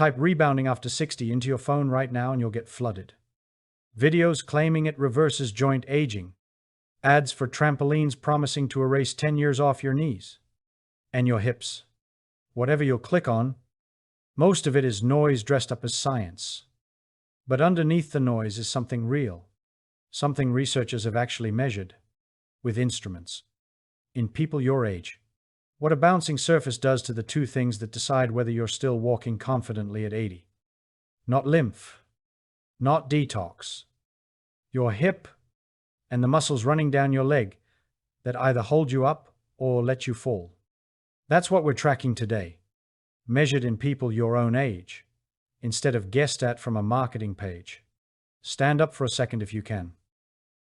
Type rebounding after 60 into your phone right now and you'll get flooded. Videos claiming it reverses joint aging. Ads for trampolines promising to erase 10 years off your knees. And your hips. Whatever you'll click on, most of it is noise dressed up as science. But underneath the noise is something real. Something researchers have actually measured. With instruments. In people your age. What a bouncing surface does to the two things that decide whether you're still walking confidently at 80. Not lymph. Not detox. Your hip and the muscles running down your leg that either hold you up or let you fall. That's what we're tracking today. Measured in people your own age, instead of guessed at from a marketing page. Stand up for a second if you can.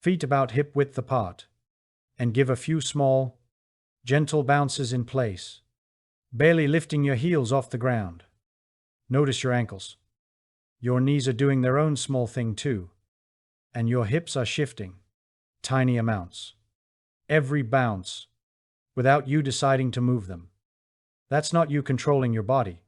Feet about hip width apart. And give a few small, gentle bounces in place, barely lifting your heels off the ground. Notice your ankles. Your knees are doing their own small thing too, and your hips are shifting, tiny amounts. Every bounce, without you deciding to move them. That's not you controlling your body.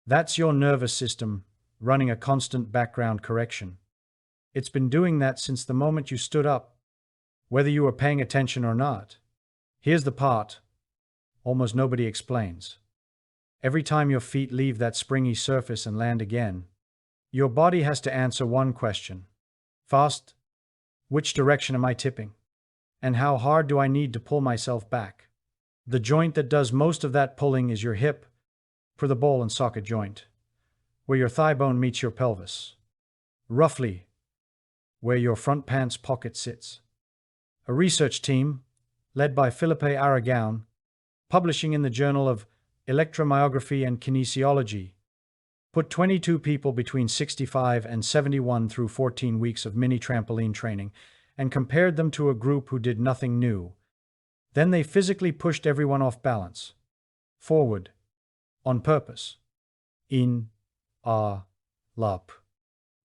That's your nervous system running a constant background correction. It's been doing that since the moment you stood up, whether you were paying attention or not. Here's the part almost nobody explains. Every time your feet leave that springy surface and land again, your body has to answer one question. Fast, which direction am I tipping? And how hard do I need to pull myself back? The joint that does most of that pulling is your hip, for the ball and socket joint, where your thigh bone meets your pelvis. Roughly, where your front pants pocket sits. A research team, led by Felipe Aragon, publishing in the Journal of Electromyography and Kinesiology, put 22 people between 65 and 71 through 14 weeks of mini trampoline training and compared them to a group who did nothing new. Then they physically pushed everyone off balance, forward, on purpose, in, up,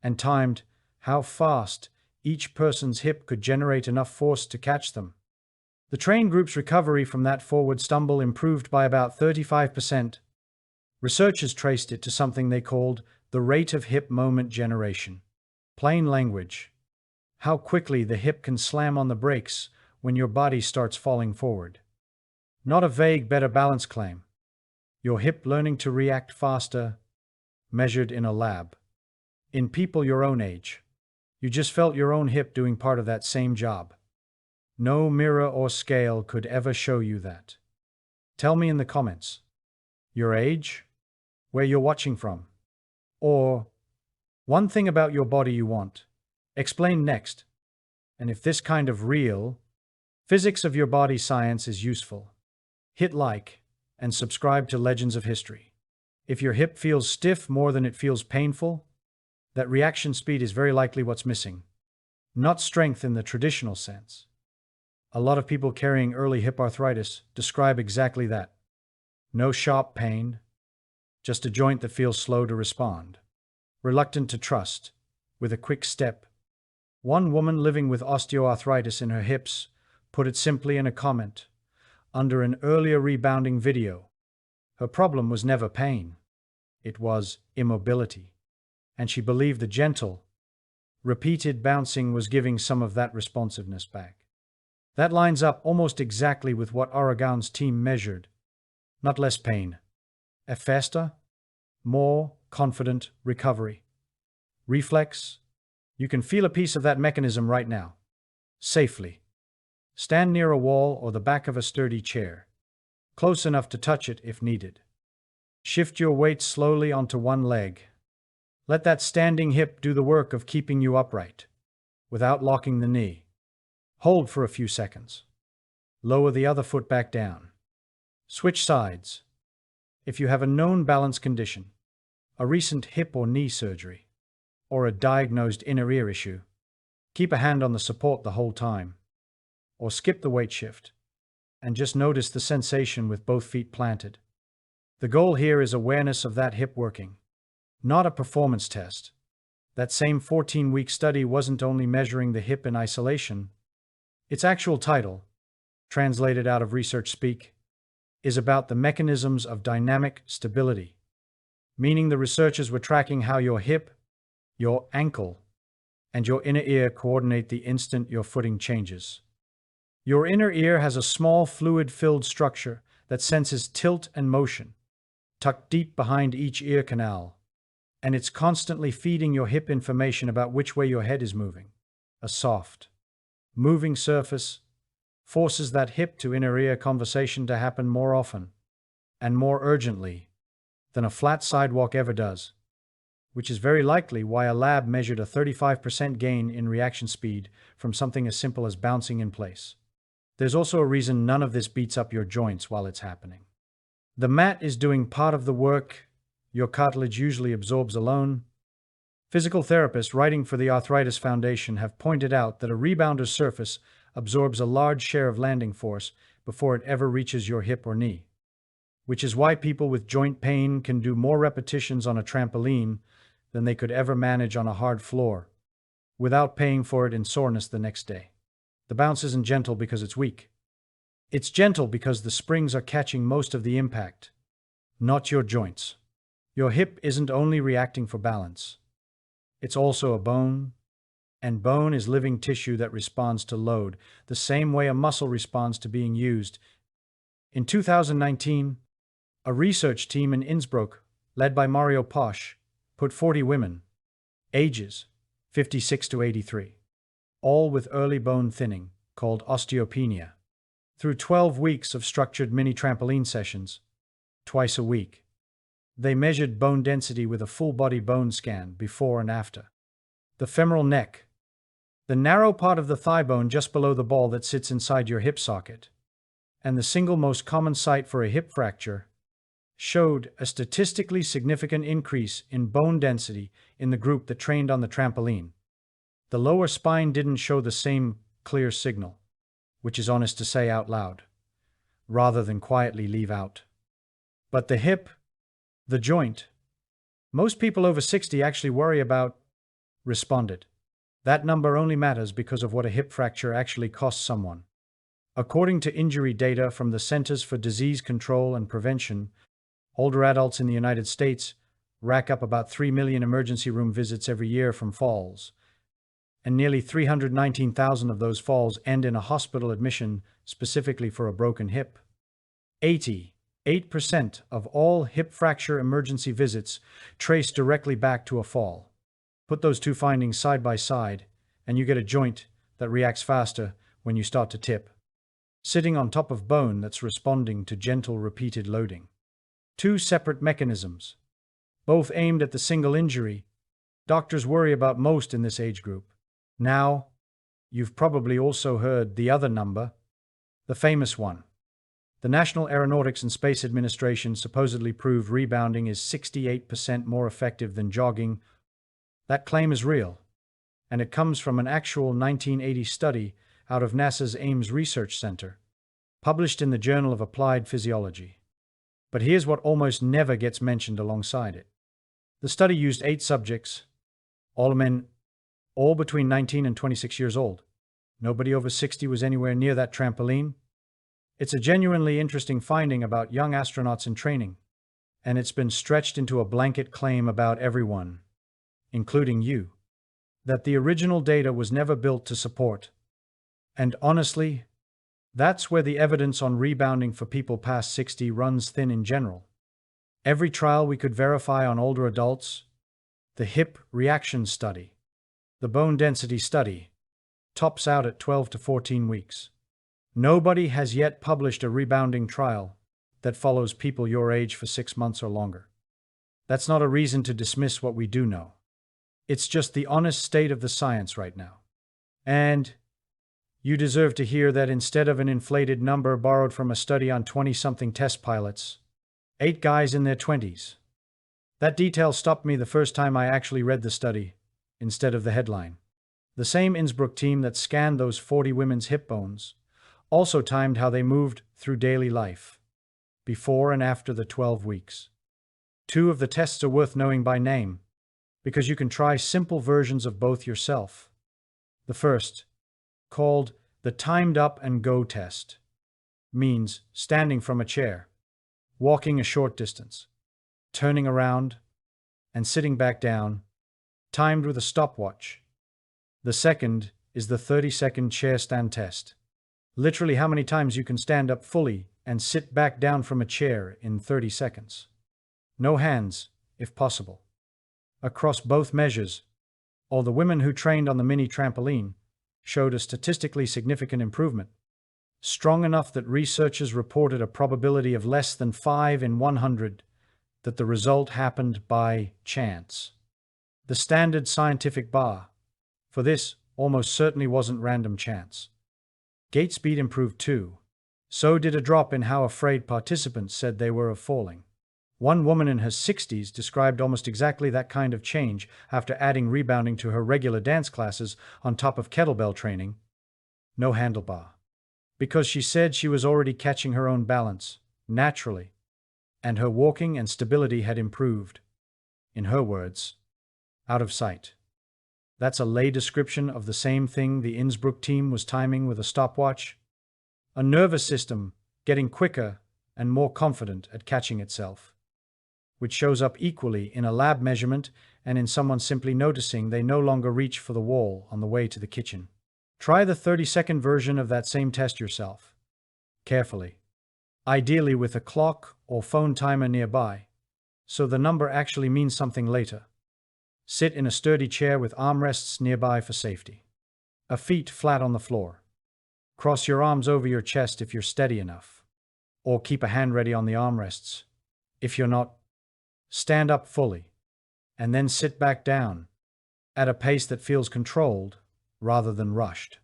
and timed how fast each person's hip could generate enough force to catch them. The trained group's recovery from that forward stumble improved by about 35%. Researchers traced it to something they called the rate of hip moment generation. Plain language. How quickly the hip can slam on the brakes when your body starts falling forward. Not a vague better balance claim. Your hip learning to react faster, measured in a lab. In people your own age. You just felt your own hip doing part of that same job. No mirror or scale could ever show you that. Tell me in the comments. Your age? Where you're watching from? Or one thing about your body you want. Explain next. And if this kind of real physics of your body science is useful, hit like and subscribe to Legends of History. If your hip feels stiff more than it feels painful, that reaction speed is very likely what's missing. Not strength in the traditional sense. A lot of people carrying early hip arthritis describe exactly that. No sharp pain, just a joint that feels slow to respond, reluctant to trust, with a quick step. One woman living with osteoarthritis in her hips put it simply in a comment under an earlier rebounding video. Her problem was never pain. It was immobility. And she believed the gentle, repeated bouncing was giving some of that responsiveness back. That lines up almost exactly with what Aragon's team measured. Not less pain. A faster, more confident recovery. Reflex. You can feel a piece of that mechanism right now. Safely. Stand near a wall or the back of a sturdy chair. Close enough to touch it if needed. Shift your weight slowly onto one leg. Let that standing hip do the work of keeping you upright, without locking the knee. Hold for a few seconds. Lower the other foot back down. Switch sides. If you have a known balance condition, a recent hip or knee surgery, or a diagnosed inner ear issue, keep a hand on the support the whole time. Or skip the weight shift, and just notice the sensation with both feet planted. The goal here is awareness of that hip working. Not a performance test. That same 14-week study wasn't only measuring the hip in isolation. Its actual title, translated out of research speak, is about the mechanisms of dynamic stability. meaning the researchers were tracking how your hip, your ankle, and your inner ear coordinate the instant your footing changes. Your inner ear has a small fluid-filled structure that senses tilt and motion, tucked deep behind each ear canal, and it's constantly feeding your hip information about which way your head is moving. A soft, moving surface forces that hip to inner ear conversation to happen more often and more urgently than a flat sidewalk ever does, which is very likely why a lab measured a 35% gain in reaction speed from something as simple as bouncing in place. There's also a reason none of this beats up your joints while it's happening. The mat is doing part of the work your cartilage usually absorbs alone. Physical therapists writing for the Arthritis Foundation have pointed out that a rebounder's surface absorbs a large share of landing force before it ever reaches your hip or knee, which is why people with joint pain can do more repetitions on a trampoline than they could ever manage on a hard floor, without paying for it in soreness the next day. The bounce isn't gentle because it's weak. It's gentle because the springs are catching most of the impact, not your joints. Your hip isn't only reacting for balance. It's also a bone, and bone is living tissue that responds to load, the same way a muscle responds to being used. In 2019, a research team in Innsbruck, led by Mario Posch, put 40 women, ages 56 to 83, all with early bone thinning, called osteopenia, through 12 weeks of structured mini trampoline sessions, twice a week. They measured bone density with a full-body bone scan before and after. The femoral neck, the narrow part of the thigh bone just below the ball that sits inside your hip socket, and the single most common site for a hip fracture, showed a statistically significant increase in bone density in the group that trained on the trampoline. The lower spine didn't show the same clear signal, which is honest to say out loud, rather than quietly leave out. But the hip, the joint, most people over 60 actually worry about, responded. That number only matters because of what a hip fracture actually costs someone. According to injury data from the Centers for Disease Control and Prevention, older adults in the United States rack up about 3 million emergency room visits every year from falls, and nearly 319,000 of those falls end in a hospital admission specifically for a broken hip. 88% of all hip fracture emergency visits trace directly back to a fall. Put those two findings side by side, and you get a joint that reacts faster when you start to tip, sitting on top of bone that's responding to gentle repeated loading. Two separate mechanisms, both aimed at the single injury doctors worry about most in this age group. Now, you've probably also heard the other number, the famous one. The National Aeronautics and Space Administration supposedly proved rebounding is 68% more effective than jogging. That claim is real, and it comes from an actual 1980 study out of NASA's Ames Research Center, published in the Journal of Applied Physiology. But here's what almost never gets mentioned alongside it. The study used 8 subjects, all men, all between 19 and 26 years old. Nobody over 60 was anywhere near that trampoline. It's a genuinely interesting finding about young astronauts in training, and it's been stretched into a blanket claim about everyone, including you, that the original data was never built to support. And honestly, that's where the evidence on rebounding for people past 60 runs thin in general. Every trial we could verify on older adults, the hip reaction study, the bone density study, tops out at 12 to 14 weeks. Nobody has yet published a rebounding trial that follows people your age for 6 months or longer. That's not a reason to dismiss what we do know. It's just the honest state of the science right now. And you deserve to hear that instead of an inflated number borrowed from a study on 20-something test pilots, 8 guys in their 20s. That detail stopped me the first time I actually read the study, instead of the headline. The same Innsbruck team that scanned those 40 women's hip bones also timed how they moved through daily life, before and after the 12 weeks. 2 of the tests are worth knowing by name, because you can try simple versions of both yourself. The first, called the Timed Up and Go test, means standing from a chair, walking a short distance, turning around, and sitting back down, timed with a stopwatch. The second is the 30-second chair stand test. Literally how many times you can stand up fully and sit back down from a chair in 30 seconds. No hands, if possible. Across both measures, all the women who trained on the mini trampoline showed a statistically significant improvement, strong enough that researchers reported a probability of less than 5 in 100 that the result happened by chance. The standard scientific bar for this almost certainly wasn't random chance. Gait speed improved too. So did a drop in how afraid participants said they were of falling. One woman in her 60s described almost exactly that kind of change after adding rebounding to her regular dance classes on top of kettlebell training. No handlebar. Because she said she was already catching her own balance, naturally, and her walking and stability had improved. In her words, out of sight. That's a lay description of the same thing the Innsbruck team was timing with a stopwatch. A nervous system getting quicker and more confident at catching itself, which shows up equally in a lab measurement and in someone simply noticing they no longer reach for the wall on the way to the kitchen. Try the 30-second version of that same test yourself. Carefully. Ideally with a clock or phone timer nearby, so the number actually means something later. Sit in a sturdy chair with armrests nearby for safety. A feet flat on the floor. Cross your arms over your chest if you're steady enough. Or keep a hand ready on the armrests. If you're not, stand up fully, and then sit back down, at a pace that feels controlled rather than rushed.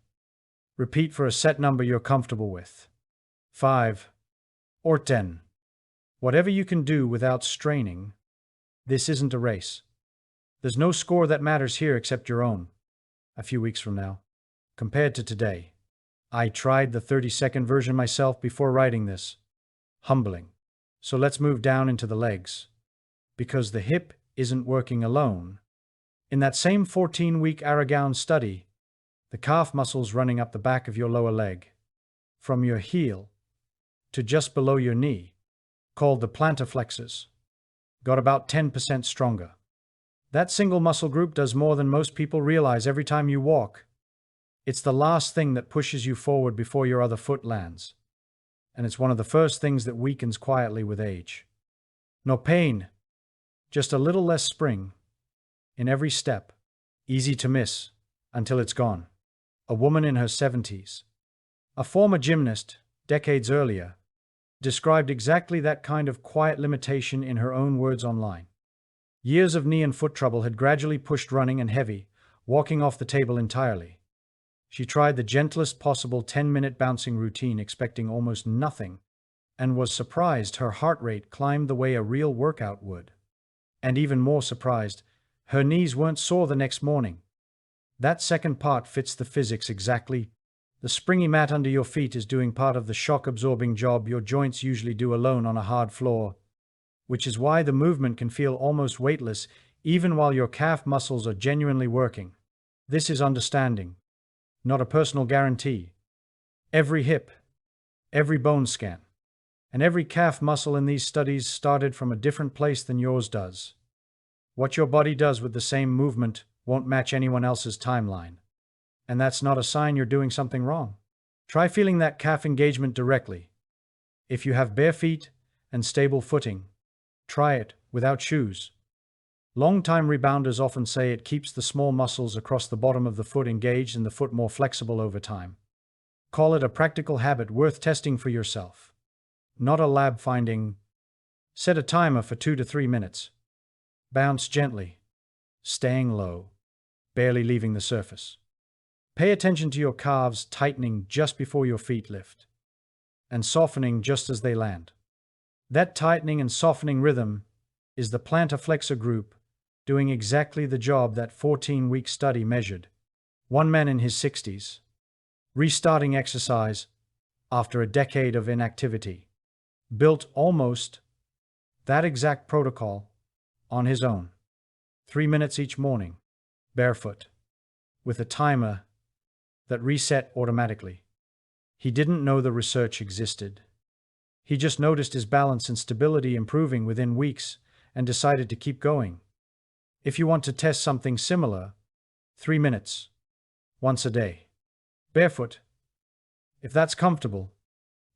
Repeat for a set number you're comfortable with. 5 or 10. Whatever you can do without straining. This isn't a race. There's no score that matters here except your own. A few weeks from now, compared to today. I tried the 30-second version myself before writing this. Humbling. So let's move down into the legs. Because the hip isn't working alone. In that same 14-week Aragon study, the calf muscles running up the back of your lower leg, from your heel to just below your knee, called the plantar flexors, got about 10% stronger. That single muscle group does more than most people realize every time you walk. It's the last thing that pushes you forward before your other foot lands. And it's one of the first things that weakens quietly with age. No pain, just a little less spring in every step. Easy to miss until it's gone. A woman in her 70s, a former gymnast decades earlier, described exactly that kind of quiet limitation in her own words online. Years of knee and foot trouble had gradually pushed running and heavy, walking off the table entirely. She tried the gentlest possible 10-minute bouncing routine, expecting almost nothing, and was surprised her heart rate climbed the way a real workout would. And even more surprised, her knees weren't sore the next morning. That second part fits the physics exactly. The springy mat under your feet is doing part of the shock-absorbing job your joints usually do alone on a hard floor, which is why the movement can feel almost weightless even while your calf muscles are genuinely working. This is understanding, not a personal guarantee. Every hip, every bone scan, and every calf muscle in these studies started from a different place than yours does. What your body does with the same movement won't match anyone else's timeline. And that's not a sign you're doing something wrong. Try feeling that calf engagement directly. If you have bare feet and stable footing, try it without shoes. Long-time rebounders often say it keeps the small muscles across the bottom of the foot engaged and the foot more flexible over time. Call it a practical habit worth testing for yourself. Not a lab finding. Set a timer for 2 to 3 minutes. Bounce gently, staying low, barely leaving the surface. Pay attention to your calves tightening just before your feet lift, and softening just as they land. That tightening and softening rhythm is the plantar flexor group doing exactly the job that 14-week study measured. One man in his 60s, restarting exercise after a decade of inactivity, built almost that exact protocol on his own. 3 minutes each morning, barefoot, with a timer that reset automatically. He didn't know the research existed. He just noticed his balance and stability improving within weeks and decided to keep going. If you want to test something similar, 3 minutes, once a day. Barefoot, if that's comfortable,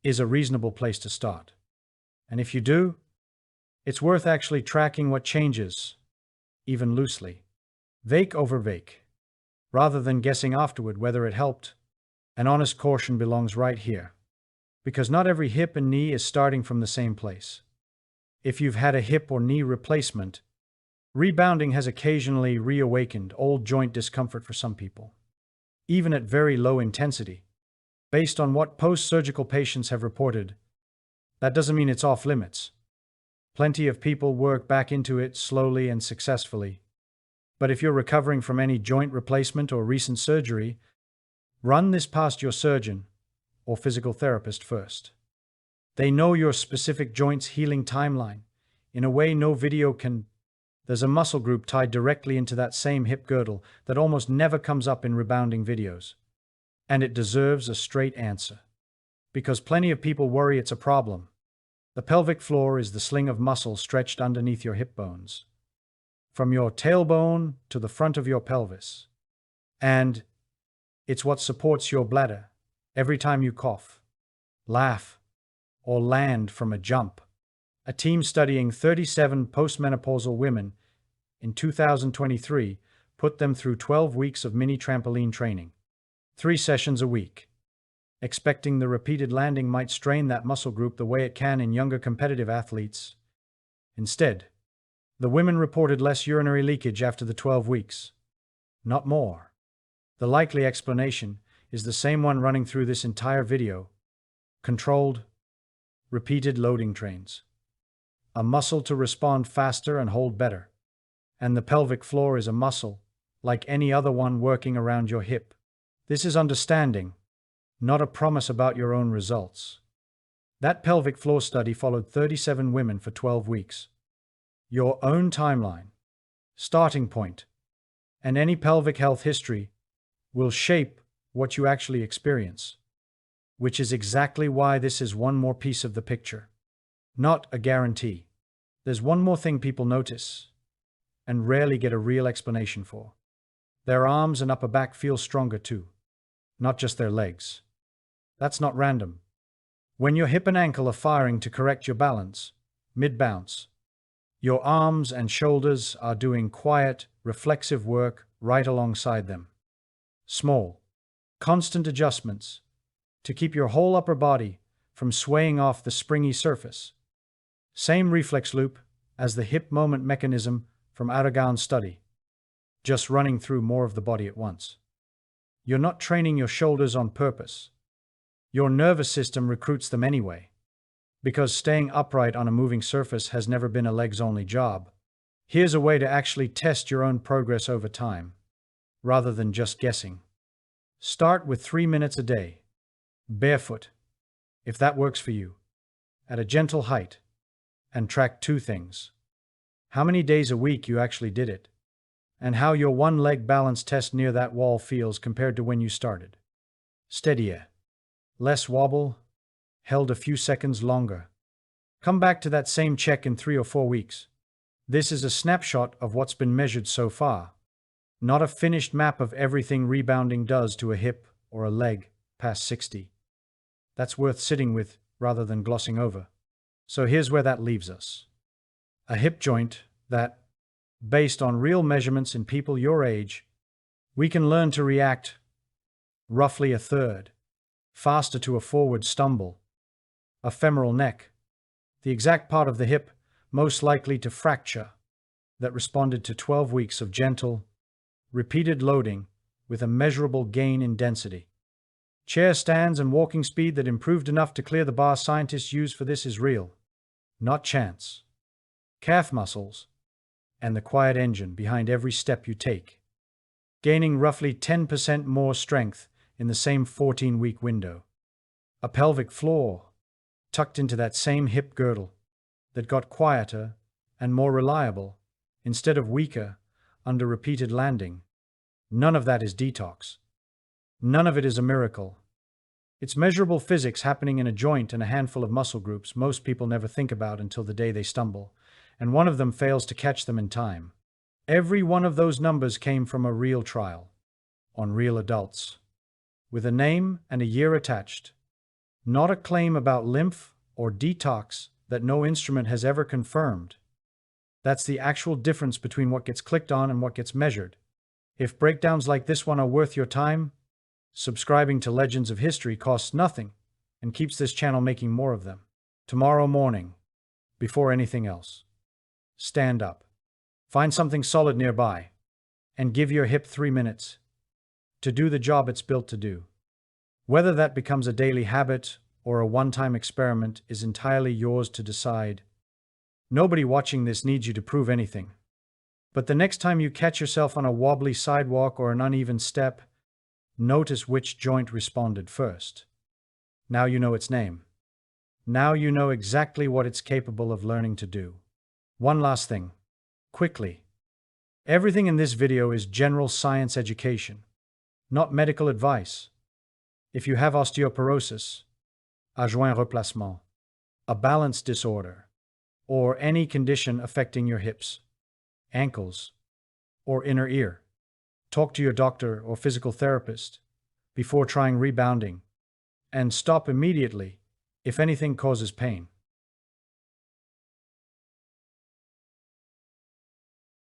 is a reasonable place to start. And if you do, it's worth actually tracking what changes, even loosely. Vake over vake. Rather than guessing afterward whether it helped, an honest caution belongs right here. Because not every hip and knee is starting from the same place. If you've had a hip or knee replacement, rebounding has occasionally reawakened old joint discomfort for some people, even at very low intensity. Based on what post-surgical patients have reported, that doesn't mean it's off limits. Plenty of people work back into it slowly and successfully. But if you're recovering from any joint replacement or recent surgery, run this past your surgeon or physical therapist first. They know your specific joint's healing timeline in a way no video can. There's a muscle group tied directly into that same hip girdle that almost never comes up in rebounding videos. And it deserves a straight answer. Because plenty of people worry it's a problem. The pelvic floor is the sling of muscle stretched underneath your hip bones, from your tailbone to the front of your pelvis. And it's what supports your bladder every time you cough, laugh, or land from a jump. A team studying 37 postmenopausal women in 2023 put them through 12 weeks of mini trampoline training, 3 sessions a week, expecting the repeated landing might strain that muscle group the way it can in younger competitive athletes. Instead, the women reported less urinary leakage after the 12 weeks, not more. The likely explanation is the same one running through this entire video: controlled, repeated loading trains. A muscle to respond faster and hold better. And the pelvic floor is a muscle, like any other one working around your hip. This is understanding, not a promise about your own results. That pelvic floor study followed 37 women for 12 weeks. Your own timeline, starting point, and any pelvic health history will shape what you actually experience, which is exactly why this is one more piece of the picture. Not a guarantee. There's one more thing people notice and rarely get a real explanation for. Their arms and upper back feel stronger too, not just their legs. That's not random. When your hip and ankle are firing to correct your balance, mid-bounce, your arms and shoulders are doing quiet, reflexive work right alongside them. Small, constant adjustments to keep your whole upper body from swaying off the springy surface. Same reflex loop as the hip moment mechanism from Aragon's study, just running through more of the body at once. You're not training your shoulders on purpose. Your nervous system recruits them anyway, because staying upright on a moving surface has never been a legs-only job. Here's a way to actually test your own progress over time, rather than just guessing. Start with 3 minutes a day, barefoot, if that works for you, at a gentle height, and track 2 things: how many days a week you actually did it, and how your one-leg balance test near that wall feels compared to when you started. Steadier, less wobble, held a few seconds longer. Come back to that same check in 3 or 4 weeks. This is a snapshot of what's been measured so far, not a finished map of everything rebounding does to a hip or a leg past 60. That's worth sitting with rather than glossing over. So here's where that leaves us. A hip joint that, based on real measurements in people your age, we can learn to react roughly a third faster to a forward stumble, a femoral neck, the exact part of the hip most likely to fracture, that responded to 12 weeks of gentle, repeated loading with a measurable gain in density. Chair stands and walking speed that improved enough to clear the bar scientists use for this is real, not chance. Calf muscles, and the quiet engine behind every step you take, gaining roughly 10% more strength in the same 14-week window. A pelvic floor tucked into that same hip girdle that got quieter and more reliable instead of weaker under repeated landing. None of that is detox. None of it is a miracle. It's measurable physics happening in a joint and a handful of muscle groups most people never think about until the day they stumble, and one of them fails to catch them in time. Every one of those numbers came from a real trial, on real adults, with a name and a year attached. Not a claim about lymph or detox that no instrument has ever confirmed. That's the actual difference between what gets clicked on and what gets measured. If breakdowns like this one are worth your time, subscribing to Legends of History costs nothing and keeps this channel making more of them. Tomorrow morning, before anything else, stand up. Find something solid nearby and give your hip 3 minutes to do the job it's built to do. Whether that becomes a daily habit or a one-time experiment is entirely yours to decide. Nobody watching this needs you to prove anything. But the next time you catch yourself on a wobbly sidewalk or an uneven step, notice which joint responded first. Now you know its name. Now you know exactly what it's capable of learning to do. One last thing, quickly. Everything in this video is general science education, not medical advice. If you have osteoporosis, a joint replacement, a balance disorder, or any condition affecting your hips, ankles, or inner ear, talk to your doctor or physical therapist before trying rebounding, and stop immediately if anything causes pain.